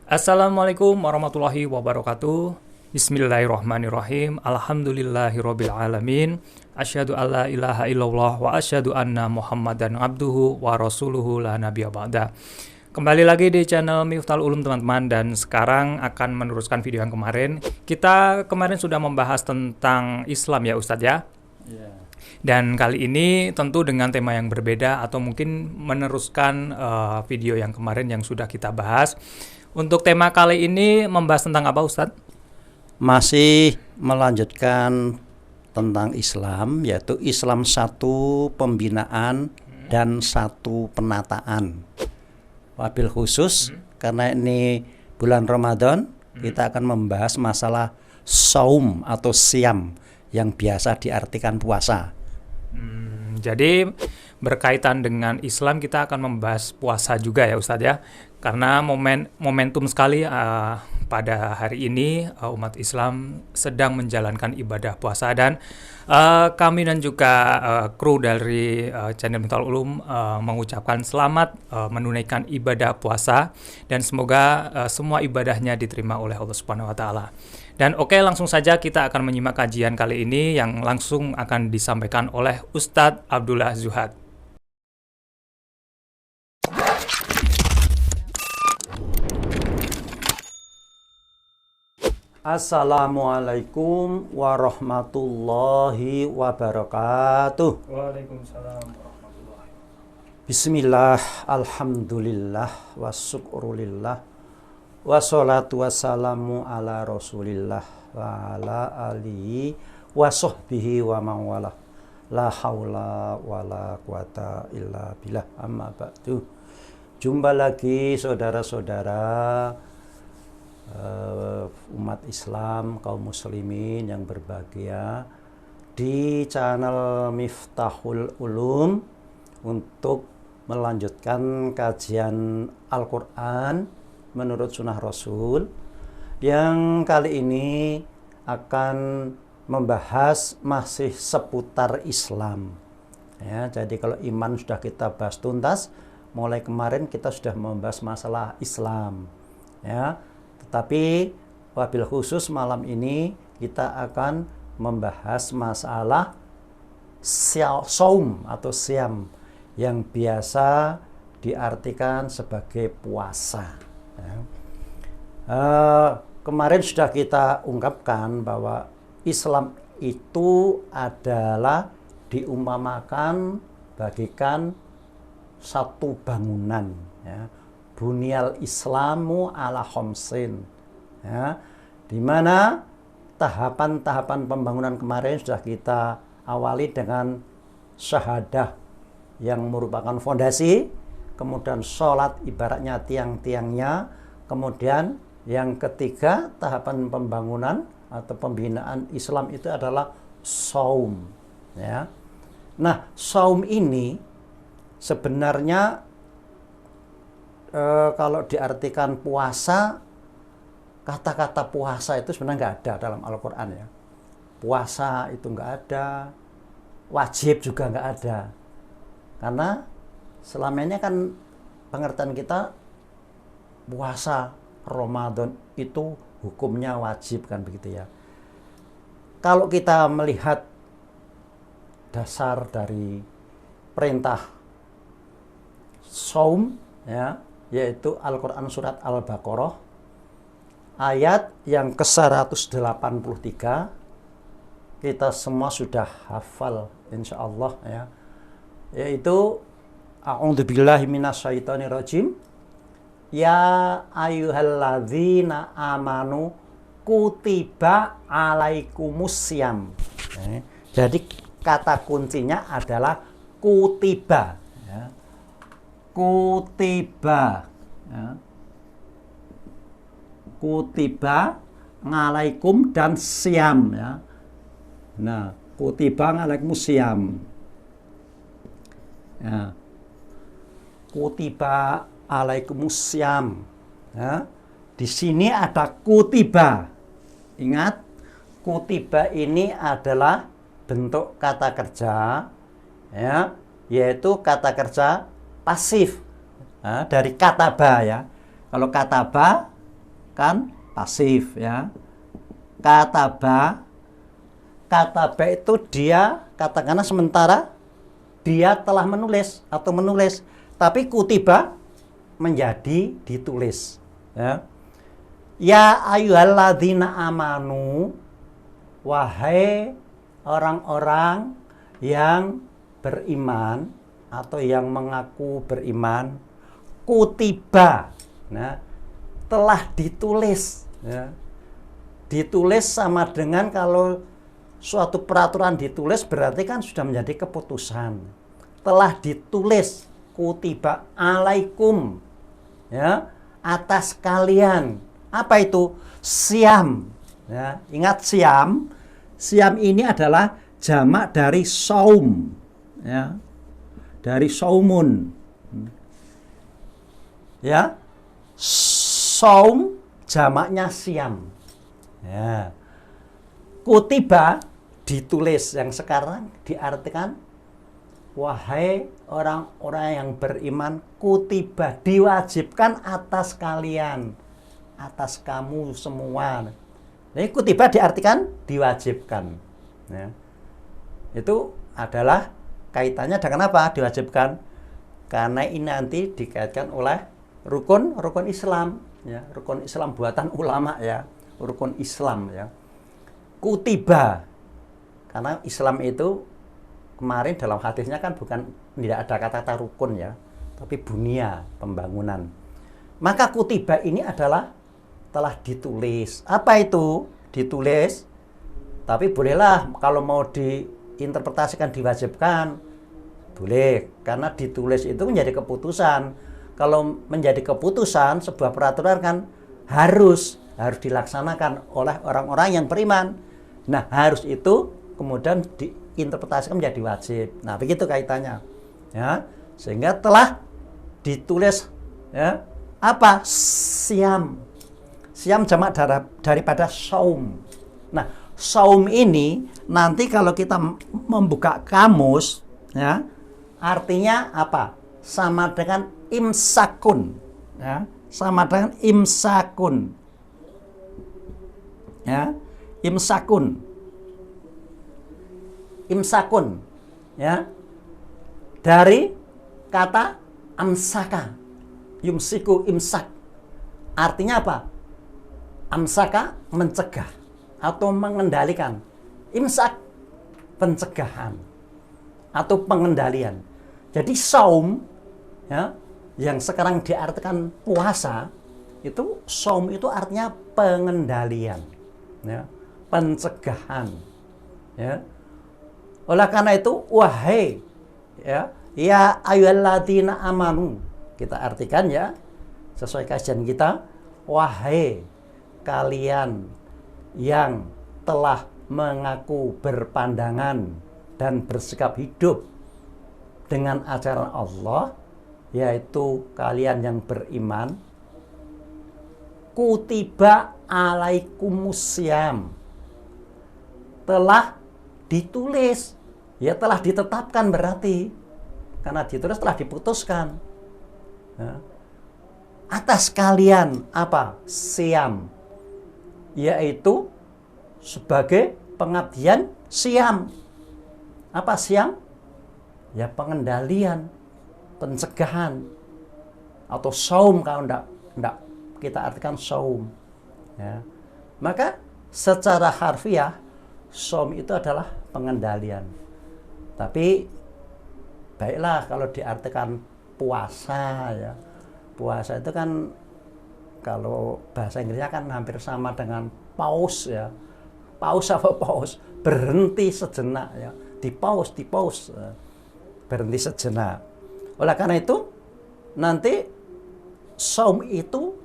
Assalamualaikum warahmatullahi wabarakatuh. Bismillahirrahmanirrahim. Alhamdulillahirabbil alamin. Asyhadu alla ilaha illallah wa asyhadu anna Muhammadan abduhu wa rasuluhu la nabiyya ba'da. Kembali lagi di channel Miftahul Ulum teman-teman, dan sekarang akan meneruskan video yang kemarin. Kita kemarin sudah membahas tentang Islam ya Ustadz ya. Ya. Dan kali ini tentu dengan tema yang berbeda, atau mungkin meneruskan video yang kemarin yang sudah kita bahas. Untuk tema kali ini membahas tentang apa Ustadz? Masih melanjutkan tentang Islam, yaitu Islam satu pembinaan dan satu penataan. Wabil khusus karena ini bulan Ramadan, kita akan membahas masalah saum atau siam yang biasa diartikan puasa. Jadi berkaitan dengan Islam, kita akan membahas puasa juga ya Ustadz ya. Karena momentum sekali pada hari ini umat Islam sedang menjalankan ibadah puasa, dan kami dan juga kru dari channel Miftahul Ulum mengucapkan selamat menunaikan ibadah puasa, dan semoga semua ibadahnya diterima oleh Allah Subhanahu wa taala. Dan oke, langsung saja kita akan menyimak kajian kali ini yang langsung akan disampaikan oleh Ustadz Abdullah Zuhad. Assalamualaikum warahmatullahi wabarakatuh. Waalaikumsalam warahmatullahi wabarakatuh. Bismillah, alhamdulillah, wasyukurulillah, wassalatu wassalamu ala rasulillah wa ala alihi wa sahbihi wa mawala. La hawla wa la quwata illa billah, amma ba'du. Jumpa lagi saudara-saudara umat Islam, kaum muslimin yang berbahagia di channel Miftahul Ulum untuk melanjutkan kajian Al-Quran menurut sunnah Rasul, yang kali ini akan membahas masih seputar Islam ya. Jadi kalau iman sudah kita bahas tuntas, mulai kemarin kita sudah membahas masalah Islam ya. Tetapi wabil khusus malam ini kita akan membahas masalah saum atau siam yang biasa diartikan sebagai puasa ya. Kemarin sudah kita ungkapkan bahwa Islam itu adalah diumpamakan bagikan satu bangunan ya. Bunyal Islamu ala khomsin ya, di mana tahapan-tahapan pembangunan kemarin sudah kita awali dengan syahadah yang merupakan fondasi, kemudian sholat ibaratnya tiang-tiangnya, kemudian yang ketiga tahapan pembangunan atau pembinaan Islam itu adalah saum ya. Nah, saum ini sebenarnya kalau diartikan puasa, kata-kata puasa itu sebenarnya nggak ada dalam Al-Quran ya. Puasa itu nggak ada, wajib juga nggak ada. Karena selama ini kan pengertian kita puasa Ramadan itu hukumnya wajib kan begitu ya. Kalau kita melihat dasar dari perintah saum ya, yaitu Al-Quran surat Al-Baqarah ayat yang ke-183, kita semua sudah hafal insyaallah ya, yaitu a'udzubillahi minasyaitonirrajim, ya ayyuhalladzina amanu kutiba alaikumussyam. Jadi kata kuncinya adalah kutiba ya. Kutiba ya. Kutiba ngalaikum dan siam ya. Nah, kutiba ngalaikum siam ya. Kutiba alaikum siam ya. Di sini ada kutiba. Ingat, kutiba ini adalah bentuk kata kerja ya, yaitu kata kerja pasif dari kataba ya. Kalau kataba kan pasif ya. Kataba itu dia katakanlah sementara dia telah menulis atau menulis, tapi kutiba menjadi ditulis ya. Ya ayyuhalladzina amanu, wahai orang-orang yang beriman atau yang mengaku beriman, kutiba, nah, telah ditulis ya. Ditulis sama dengan kalau suatu peraturan ditulis berarti kan sudah menjadi keputusan. Telah ditulis, kutiba alaikum ya, atas kalian. Apa itu? Siam ya. Ingat siam. Siam ini adalah jamak dari saum ya. Dari saumun ya. Saum jamaknya siam ya. Kutiba ditulis, yang sekarang diartikan wahai orang-orang yang beriman, kutiba diwajibkan atas kalian, atas kamu semua. Jadi kutiba diartikan diwajibkan ya. Itu adalah kaitannya dengan apa diwajibkan? Karena ini nanti dikaitkan oleh rukun Islam ya, rukun Islam buatan ulama ya, rukun Islam ya. Kutiba, karena Islam itu kemarin dalam hadisnya kan bukan, tidak ada kata-kata rukun ya, tapi bunia, pembangunan. Maka kutiba ini adalah telah ditulis. Apa itu? Ditulis. Tapi bolehlah kalau mau diinterpretasikan diwajibkan, boleh, karena ditulis itu menjadi keputusan. Kalau menjadi keputusan, sebuah peraturan kan harus dilaksanakan oleh orang-orang yang beriman. Nah, harus itu kemudian diinterpretasikan menjadi wajib. Nah, begitu kaitannya. Ya, sehingga telah ditulis ya. Apa? Siam. Siam jamak daripada saum. Nah, saum ini nanti kalau kita membuka kamus ya, artinya apa? Sama dengan imsakun ya, sama dengan imsakun ya, imsakun ya, dari kata amsaka, yumsiku, imsak, artinya apa? Amsaka mencegah atau mengendalikan, imsak pencegahan atau pengendalian. Jadi saum ya, yang sekarang diartikan puasa, itu saum itu artinya pengendalian ya, pencegahan ya. Oleh karena itu wahai ya ayyuhalladzina amanu, kita artikan ya sesuai kajian kita, wahai kalian yang telah mengaku berpandangan dan bersikap hidup dengan ajaran Allah, yaitu kalian yang beriman, kutiba alaikumusiyam, telah ditulis ya, telah ditetapkan, berarti karena ditulis telah diputuskan ya, atas kalian apa? Siam, yaitu sebagai pengabdian siam. Apa siam? Ya, pengendalian, pencegahan, atau saum kalau enggak kita artikan saum ya. Maka secara harfiah saum itu adalah pengendalian. Tapi baiklah kalau diartikan puasa ya. Puasa itu kan kalau bahasa Inggrisnya kan hampir sama dengan pause ya. Pause apa pause? Berhenti sejenak ya. Di pause. Berhenti sejenak. Oleh karena itu nanti saum itu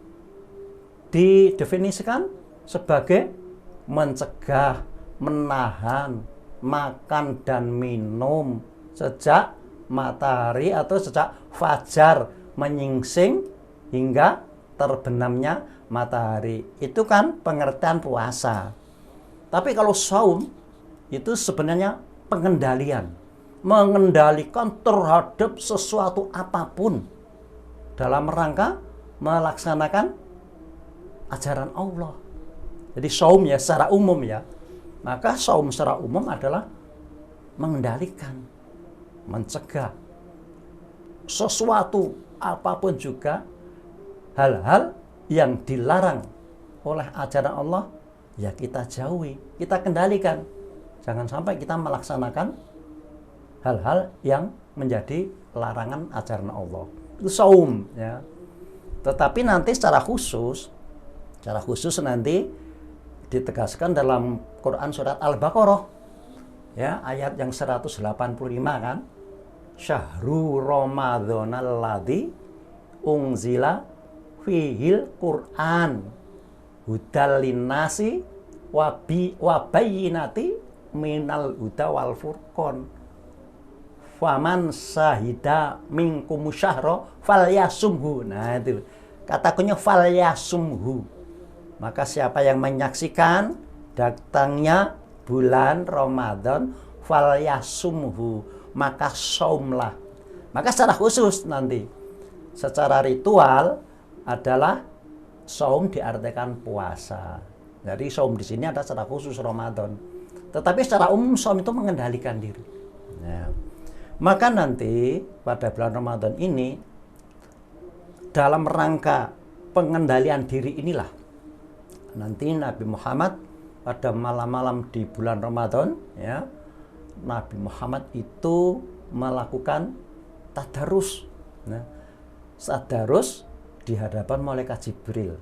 didefinisikan sebagai mencegah, menahan makan dan minum sejak matahari atau sejak fajar menyingsing hingga terbenamnya matahari. Itu kan pengertian puasa. Tapi kalau saum itu sebenarnya pengendalian, mengendalikan terhadap sesuatu apapun dalam rangka melaksanakan ajaran Allah. Jadi saum ya secara umum ya. Maka saum secara umum adalah mengendalikan, mencegah sesuatu apapun juga hal-hal yang dilarang oleh ajaran Allah ya kita jauhi, kita kendalikan. Jangan sampai kita melaksanakan hal-hal yang menjadi larangan ajaran Allah. Itu saum ya. Tetapi nanti secara khusus nanti ditegaskan dalam Quran surat Al-Baqarah ya, ayat yang 185 kan. Syahrul Ramadhanal ladzi unzila fihil Qur'an hudal linnasi wa bayyinati minal huda wal furqan faman sahida minkum syahra falyasumhu. Nah itu kata kuncinya falyasumhu. Maka siapa yang menyaksikan datangnya bulan Ramadan falyasumhu, maka saumlah. Maka secara khusus nanti secara ritual adalah saum diartikan puasa. Jadi saum di sini ada secara khusus Ramadan. Tetapi secara umum saum itu mengendalikan diri. Nah, maka nanti pada bulan Ramadan ini dalam rangka pengendalian diri inilah nanti Nabi Muhammad pada malam-malam di bulan Ramadan ya, Nabi Muhammad itu melakukan tadarus. Nah, tadarus di hadapan malaikat Jibril.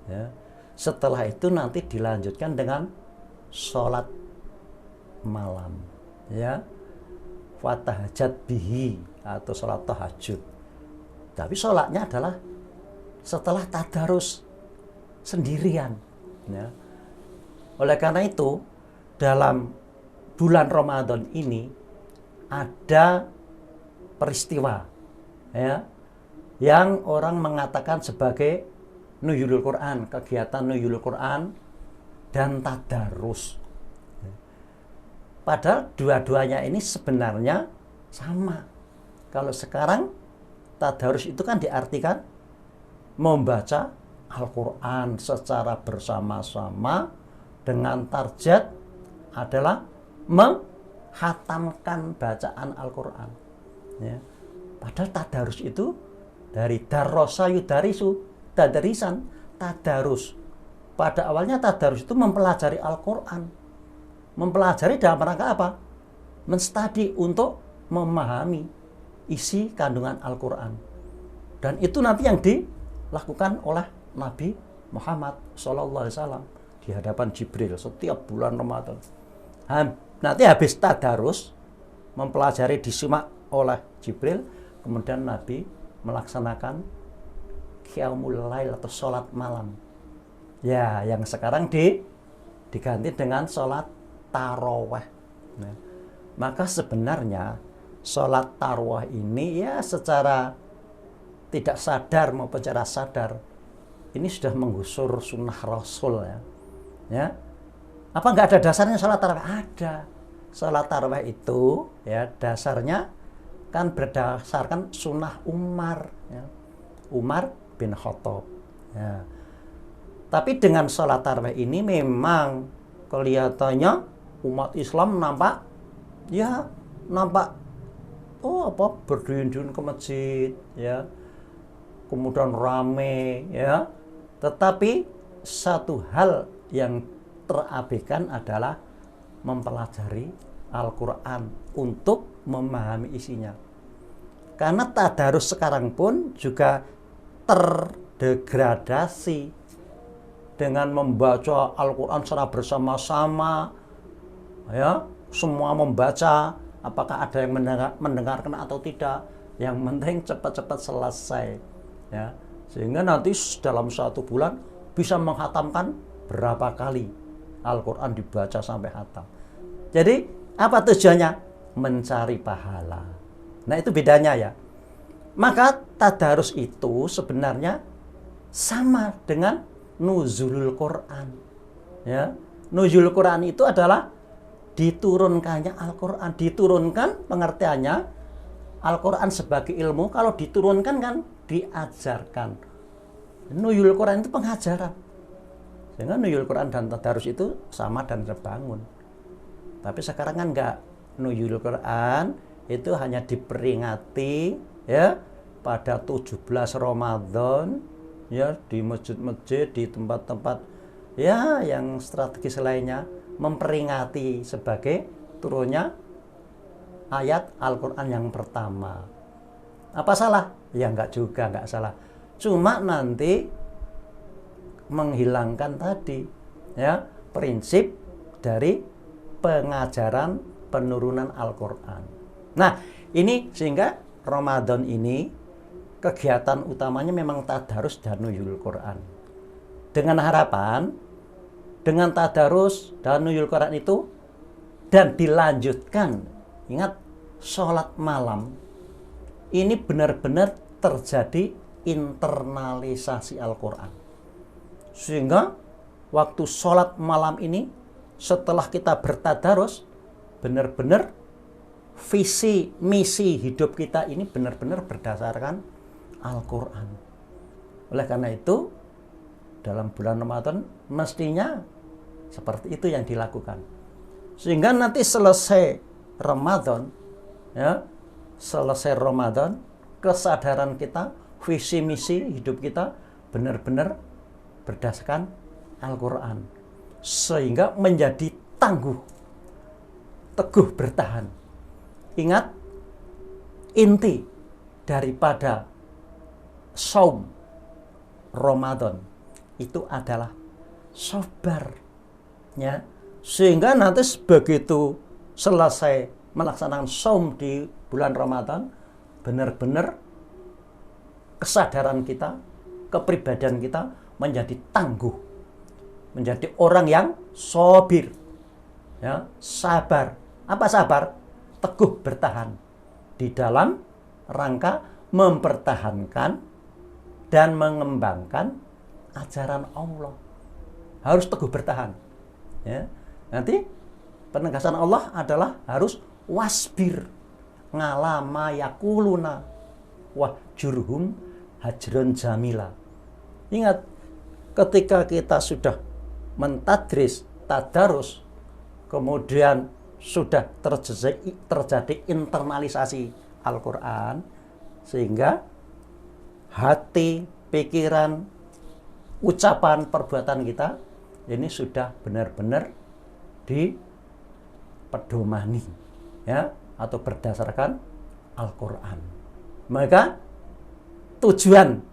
Ya. Setelah itu nanti dilanjutkan dengan sholat malam. Ya. Fatahajat bihi atau sholat tahajud. Tapi sholatnya adalah setelah tadarus sendirian. Ya. Oleh karena itu dalam bulan Ramadan ini ada peristiwa ya, yang orang mengatakan sebagai Nuzulul Quran, kegiatan Nuzulul Quran dan tadarus. Padahal dua-duanya ini sebenarnya sama. Kalau sekarang tadarus itu kan diartikan membaca Al-Quran secara bersama-sama dengan target adalah menghatamkan bacaan Al-Quran. Ya. Padahal tadarus itu dari darrosa yudarisu, tadarisan, tadarus. Pada awalnya tadarus itu mempelajari Al-Quran. Mempelajari dalam rangka apa? Menstudi untuk memahami isi kandungan Al-Quran. Dan itu nanti yang dilakukan oleh Nabi Muhammad SAW di hadapan Jibril setiap bulan Ramadan. Nanti habis tadarus, mempelajari, disimak oleh Jibril, kemudian Nabi melaksanakan qiyamul lail atau sholat malam. Ya, yang sekarang diganti dengan sholat tarawih. Nah, maka sebenarnya sholat tarawih ini ya secara tidak sadar maupun secara sadar ini sudah menggusur sunnah Rasul ya. Ya. Apa nggak ada dasarnya sholat tarawih? Ada. Sholat tarawih itu ya dasarnya kan berdasarkan sunnah Umar ya. Umar bin Khattab ya. Tapi dengan sholat tarawih ini memang kelihatannya umat Islam nampak berduyun-duyun ke masjid ya, kemudian rame ya. Tetapi satu hal yang terabaikan adalah mempelajari Al-Quran untuk memahami isinya. Karena tadarus sekarang pun juga terdegradasi dengan membaca Al-Quran secara bersama-sama ya, semua membaca, apakah ada yang mendengarkan atau tidak, yang penting cepat-cepat selesai ya, sehingga nanti dalam satu bulan bisa menghatamkan berapa kali Al-Quran dibaca sampai hatam. Jadi apa tujuannya? Mencari pahala. Nah itu bedanya ya. Maka tadarus itu sebenarnya sama dengan nuzulul Quran ya. Nuzulul Quran itu adalah diturunkannya Al-Quran. Diturunkan pengertiannya Al-Quran sebagai ilmu, kalau diturunkan kan diajarkan. Nuzulul Quran itu pengajaran. Sehingga nuyul Quran dan tadarus itu sama dan terbangun. Tapi sekarang kan enggak, nuyul Quran itu hanya diperingati ya pada 17 Ramadan ya, di masjid-masjid, di tempat-tempat ya yang strategis lainnya, memperingati sebagai turunnya ayat Al-Quran yang pertama. Apa salah? Ya enggak juga, enggak salah. Cuma nanti menghilangkan tadi ya prinsip dari pengajaran penurunan Al-Quran. Nah, ini sehingga Ramadan ini kegiatan utamanya memang tadarus dan nuyul Quran. Dengan harapan dengan tadarus dan nuyul Quran itu dan dilanjutkan, ingat, sholat malam ini benar-benar terjadi internalisasi Al-Quran. Sehingga waktu sholat malam ini setelah kita bertadarus, benar-benar visi misi hidup kita ini benar-benar berdasarkan Al-Quran. Oleh karena itu dalam bulan Ramadan mestinya seperti itu yang dilakukan. Sehingga nanti selesai Ramadan ya, selesai Ramadan, kesadaran kita, visi misi hidup kita benar-benar berdasarkan Al-Quran, sehingga menjadi tangguh, teguh bertahan. Ingat, inti daripada saum Ramadan itu adalah sabar ya. Sehingga nanti begitu selesai melaksanakan saum di bulan Ramadan, benar-benar kesadaran kita, kepribadian kita menjadi tangguh, menjadi orang yang sabir ya, sabar. Apa sabar? Teguh bertahan di dalam rangka mempertahankan dan mengembangkan ajaran Allah. Harus teguh bertahan ya. Nanti penegasan Allah adalah harus wasbir ngalama yakuluna wah jurhum hajron jamila. Ingat, ketika kita sudah mentadris, tadarus, kemudian sudah terjadi internalisasi Al-Quran, sehingga hati, pikiran, ucapan, perbuatan kita ini sudah benar-benar dipedomani ya, atau berdasarkan Al-Quran. Maka tujuan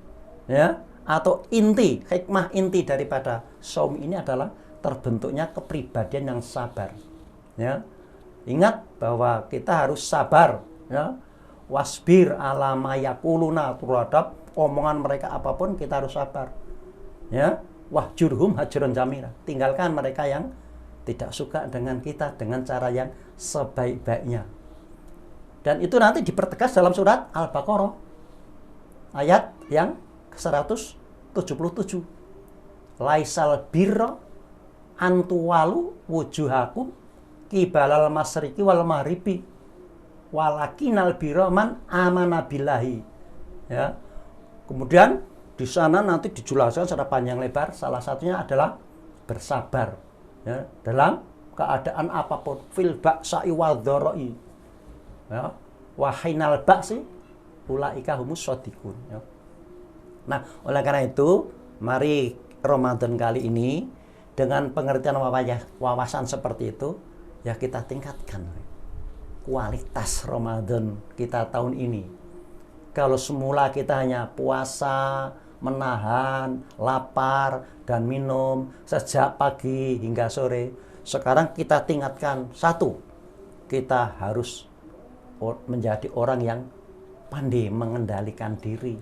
ya, atau inti, hikmah inti daripada saum ini adalah terbentuknya kepribadian yang sabar ya. Ingat bahwa kita harus sabar ya, wasbir ala ma yakuluna, terhadap omongan mereka apapun kita harus sabar ya. Wahjurhum hajron jamila, tinggalkan mereka yang tidak suka dengan kita dengan cara yang sebaik-baiknya. Dan itu nanti dipertegas dalam surat Al-Baqarah ayat yang ke-177. Laisal birra antuwalu wujuhakum kibalal masriki wal maghribi walakinal birra man amana billahi ya. Kemudian di sana nanti dijelaskan secara panjang lebar, salah satunya adalah bersabar ya, dalam keadaan apapun, fil ba'sa'i wadh-dharra'i ya, wa hinal ba'si ulaika humus shadiqun ya. Nah, oleh karena itu mari Ramadan kali ini dengan pengertian wawasan seperti itu ya, kita tingkatkan kualitas Ramadan kita tahun ini. Kalau semula kita hanya puasa, menahan lapar dan minum sejak pagi hingga sore, sekarang kita tingkatkan satu, kita harus menjadi orang yang pandai mengendalikan diri.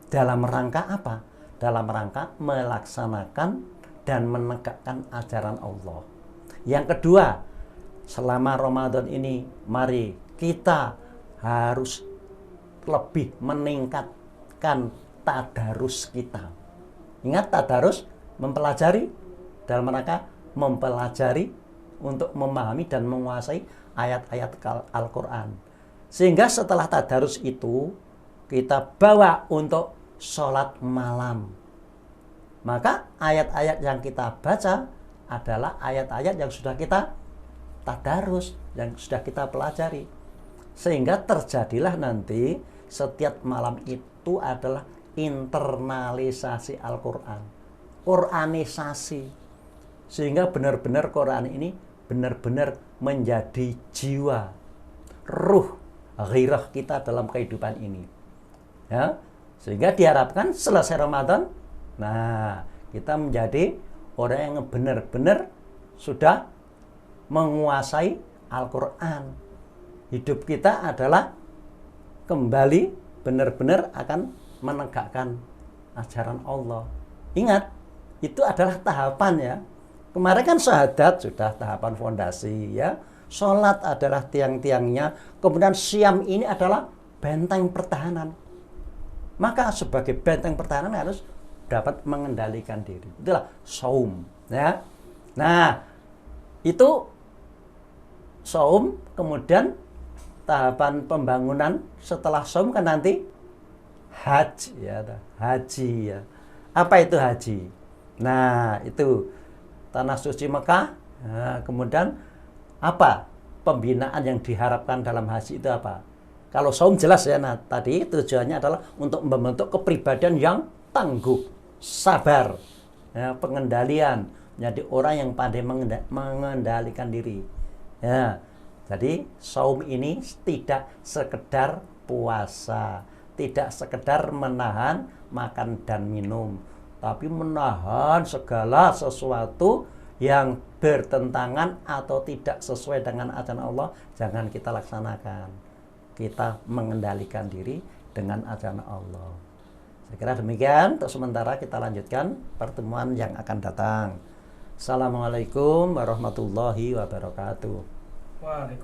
Dalam rangka apa? Dalam rangka melaksanakan dan menegakkan ajaran Allah. Yang kedua, selama Ramadan ini mari kita harus lebih meningkatkan tadarus kita. Ingat, tadarus mempelajari, dalam rangka mempelajari untuk memahami dan menguasai ayat-ayat Al-Quran. Sehingga setelah tadarus itu kita bawa untuk sholat malam. Maka ayat-ayat yang kita baca adalah ayat-ayat yang sudah kita tadarus, yang sudah kita pelajari. Sehingga terjadilah nanti setiap malam itu adalah internalisasi Al-Quran, Quranisasi. Sehingga benar-benar Quran ini benar-benar menjadi jiwa, ruh, ghirah kita dalam kehidupan ini. Ya, sehingga diharapkan selesai Ramadan, nah kita menjadi orang yang benar-benar sudah menguasai Al-Quran. Hidup kita adalah kembali benar-benar akan menegakkan ajaran Allah. Ingat, itu adalah tahapan ya. Kemarin kan syahadat sudah tahapan fondasi ya. Sholat adalah tiang-tiangnya. Kemudian siam ini adalah benteng pertahanan. Maka sebagai benteng pertahanan harus dapat mengendalikan diri. Itulah saum ya. Nah, itu saum, kemudian tahapan pembangunan setelah saum kan nanti haji ya, haji ya. Apa itu haji? Nah, itu tanah suci Mekah. Nah, kemudian apa pembinaan yang diharapkan dalam haji itu apa? Kalau saum jelas ya, nah tadi tujuannya adalah untuk membentuk kepribadian yang tangguh, sabar, ya, pengendalian, menjadi orang yang pandai mengendalikan diri. Ya, jadi saum ini tidak sekedar puasa, tidak sekedar menahan makan dan minum, tapi menahan segala sesuatu yang bertentangan atau tidak sesuai dengan ajaran Allah, jangan kita laksanakan. Kita mengendalikan diri dengan ajaran Allah. Saya kira demikian. Untuk sementara kita lanjutkan pertemuan yang akan datang. Assalamualaikum warahmatullahi wabarakatuh. Waalaikumsalam.